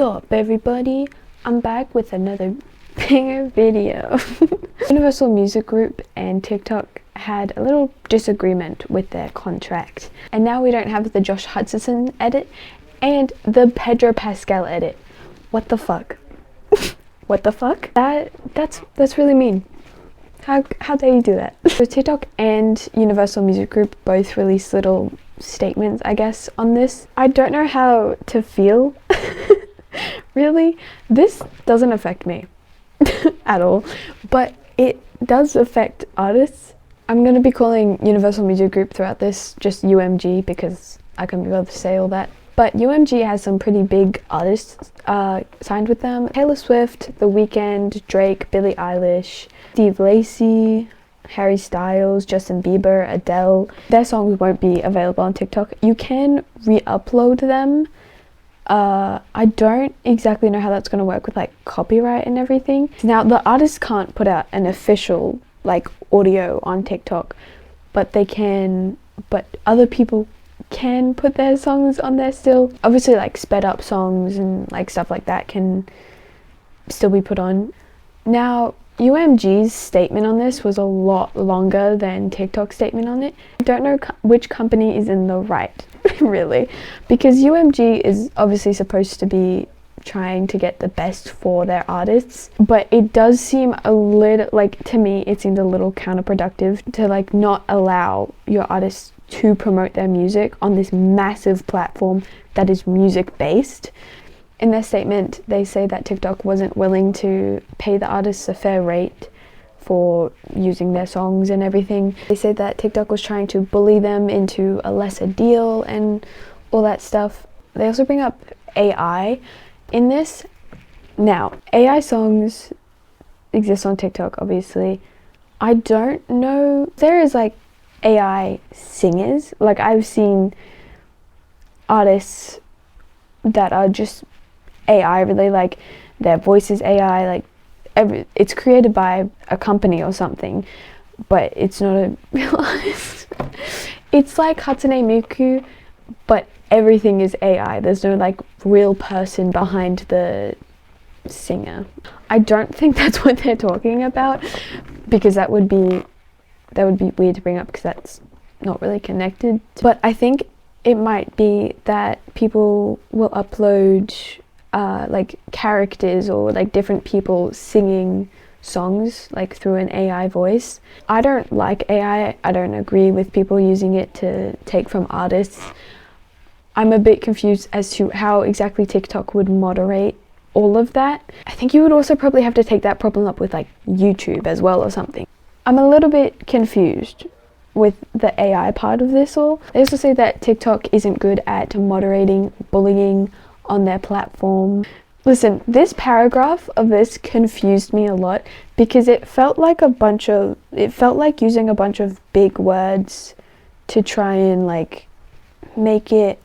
What's up, everybody? I'm back with another banger video. Universal Music Group and TikTok had a little disagreement with their contract, and now we don't have the Josh Hutcherson edit and the Pedro Pascal edit. What the fuck? What the fuck? That's really mean. How dare you do that? So TikTok and Universal Music Group both released little statements, I guess, on this. I don't know how to feel. Really, this doesn't affect me at all, but it does affect artists. I'm going to be calling Universal Music Group throughout this just UMG because I couldn't be able to say all that. But UMG has some pretty big artists signed with them. Taylor Swift, The Weeknd, Drake, Billie Eilish, Steve Lacy, Harry Styles, Justin Bieber, Adele. Their songs won't be available on TikTok. You can re-upload them. I don't exactly know how that's going to work with like copyright and everything. Now the artists can't put out an official like audio on TikTok, but other people can put their songs on there still. Obviously like sped up songs and like stuff like that can still be put on. Now UMG's statement on this was a lot longer than TikTok's statement on it. I don't know which company is in the right, really, because UMG is obviously supposed to be trying to get the best for their artists, but it does seem a little, like, to me, it seemed a little counterproductive to like not allow your artists to promote their music on this massive platform that is music based. In their statement, they say that TikTok wasn't willing to pay the artists a fair rate for using their songs and everything. They say that TikTok was trying to bully them into a lesser deal and all that stuff. They also bring up AI in this. Now, AI songs exist on TikTok, obviously. I don't know. There is like AI singers. Like I've seen artists that are just AI, really, like their voice is AI, like it's created by a company or something, but it's not a real artist. It's like Hatsune Miku, but everything is AI. There's no like real person behind the singer. I don't think that's what they're talking about, because that would be weird to bring up because that's not really connected. But I think it might be that people will upload like characters or like different people singing songs like through an AI voice. I don't like AI. I don't agree with people using it to take from artists. I'm a bit confused as to how exactly TikTok would moderate all of that. I think you would also probably have to take that problem up with like YouTube as well or something. I'm a little bit confused with the AI part of this all. They also say that TikTok isn't good at moderating bullying on their platform. Listen, this paragraph of this confused me a lot because it felt like using a bunch of big words to try and like make it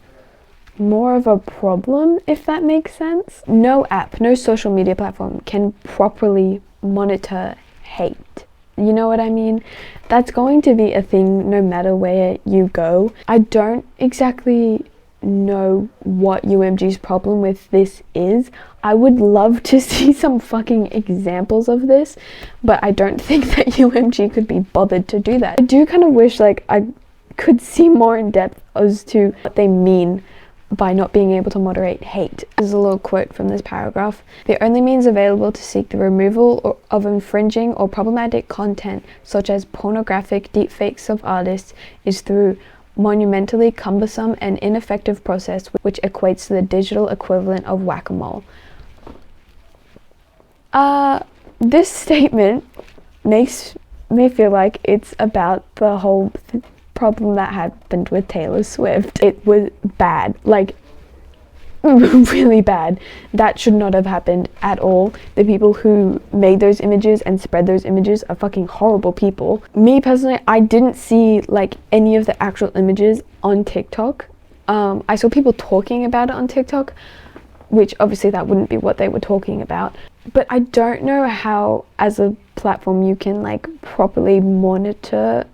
more of a problem, if that makes sense. No app, no social media platform can properly monitor hate. You know what I mean? That's going to be a thing no matter where you go. I don't exactly know what UMG's problem with this is. I would love to see some fucking examples of this, but I don't think that UMG could be bothered to do that. I do kind of wish like I could see more in depth as to what they mean by not being able to moderate hate. There's a little quote from this paragraph. The only means available to seek the removal of infringing or problematic content, such as pornographic deepfakes of artists, is through monumentally cumbersome and ineffective process which equates to the digital equivalent of whack-a-mole. This statement makes me feel like it's about the whole problem that happened with Taylor Swift. It was bad, like really bad. That should not have happened at all. The people who made those images and spread those images are fucking horrible people. Me personally, I didn't see like any of the actual images on TikTok. I saw people talking about it on TikTok, which obviously that wouldn't be what they were talking about. But I don't know how, as a platform, you can like properly monitor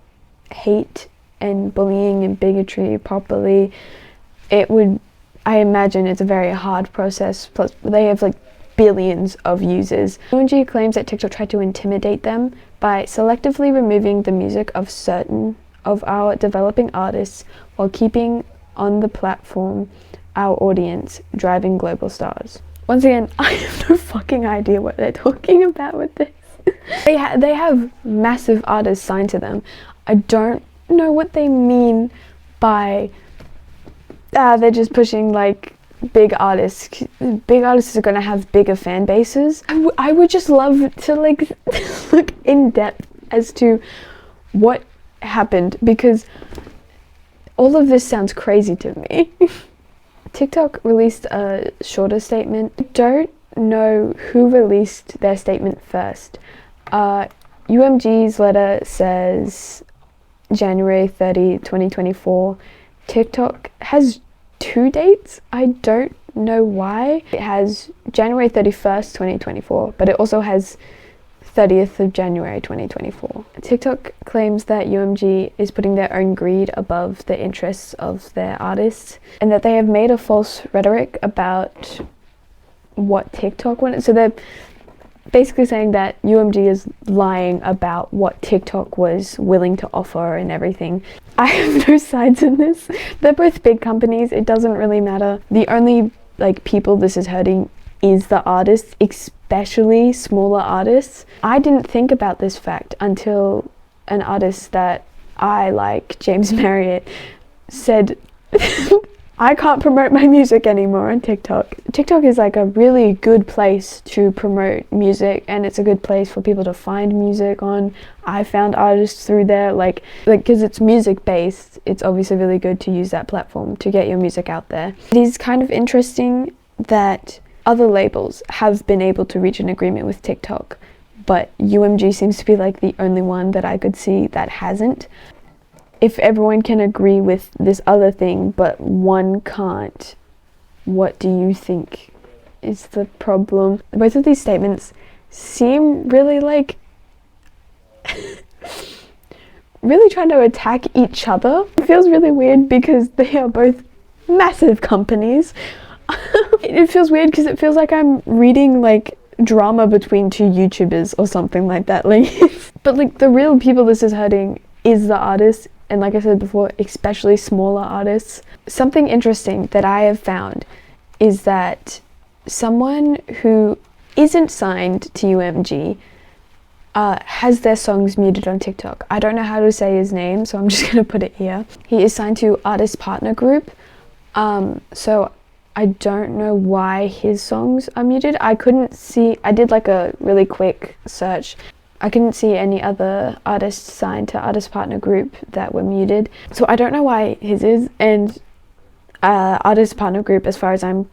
hate and bullying and bigotry properly. It would I imagine it's a very hard process, plus they have like billions of users. UMG claims that TikTok tried to intimidate them by selectively removing the music of certain of our developing artists while keeping on the platform our audience, driving global stars. Once again, I have no fucking idea what they're talking about with this. They have massive artists signed to them. I don't know what they mean by they're just pushing like big artists. Big artists are going to have bigger fan bases. I would just love to like look in depth as to what happened, because all of this sounds crazy to me. TikTok released a shorter statement. I don't know who released their statement first. UMG's letter says January 30, 2024. TikTok has 2 dates. I don't know why. It has January 31st, 2024, but it also has 30th of January 2024. TikTok claims that UMG is putting their own greed above the interests of their artists, and that they have made a false rhetoric about what TikTok wanted. So they're basically saying that UMG is lying about what TikTok was willing to offer and everything. I have no sides in this. They're both big companies. It doesn't really matter. The only like people this is hurting is the artists, especially smaller artists. I didn't think about this fact until an artist that I like, James Marriott, said I can't promote my music anymore on TikTok. TikTok is like a really good place to promote music, and it's a good place for people to find music on. I found artists through there, like because it's music based, it's obviously really good to use that platform to get your music out there. It is kind of interesting that other labels have been able to reach an agreement with TikTok, but UMG seems to be like the only one that I could see that hasn't. If everyone can agree with this other thing, but one can't, what do you think is the problem? Both of these statements seem really like really trying to attack each other. It feels really weird because they are both massive companies. It feels weird because it feels like I'm reading like drama between two YouTubers or something like that. Like, but like the real people this is hurting is the artists. And like I said before, especially smaller artists. Something interesting that I have found is that someone who isn't signed to UMG has their songs muted on TikTok. I don't know how to say his name, so I'm just going to put it here. He is signed to Artist Partner Group, so I don't know why his songs are muted. I couldn't see, I did like a really quick search. I couldn't see any other artists signed to Artist Partner Group that were muted. So I don't know why his is, and Artist Partner Group, as far as I'm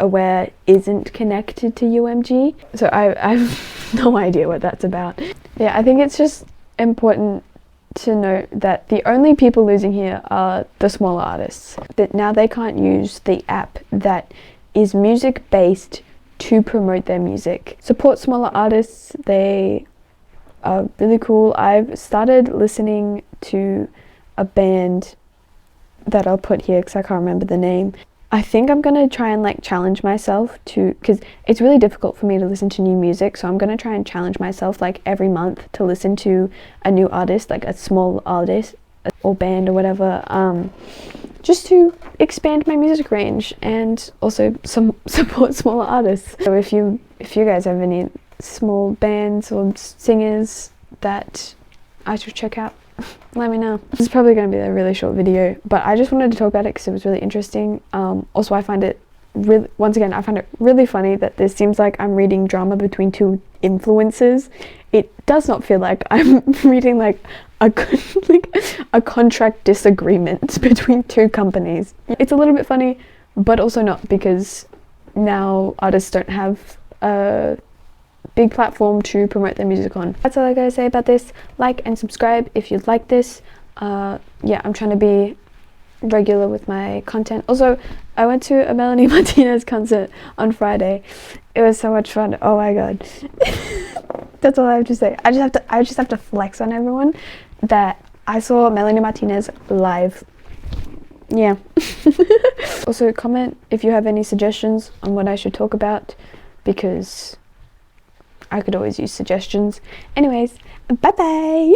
aware, isn't connected to UMG. So I have no idea what that's about. Yeah, I think it's just important to note that the only people losing here are the smaller artists. That now they can't use the app that is music based to promote their music. Support smaller artists. They are really cool. I've started listening to a band that I'll put here because I can't remember the name. I think I'm gonna try and like challenge myself to, because it's really difficult for me to listen to new music, so I'm gonna try and challenge myself like every month to listen to a new artist, like a small artist or band or whatever, just to expand my music range and also support smaller artists. So if you guys have any small bands or singers that I should check out, let me know. This is probably going to be a really short video, but I just wanted to talk about it because it was really interesting. Also, I find it really, once again, I find it really funny that this seems like I'm reading drama between two influencers. It does not feel like I'm reading like a contract disagreement between two companies. It's a little bit funny, but also not, because now artists don't have a big platform to promote their music on. That's all I gotta say about this. Like and subscribe if you'd like this. Yeah, I'm trying to be regular with my content. Also, I went to a Melanie Martinez concert on Friday. It was so much fun. Oh my god. That's all I have to say. I just have to flex on everyone that I saw Melanie Martinez live. Yeah. Also comment if you have any suggestions on what I should talk about, because I could always use suggestions. Anyways, bye bye!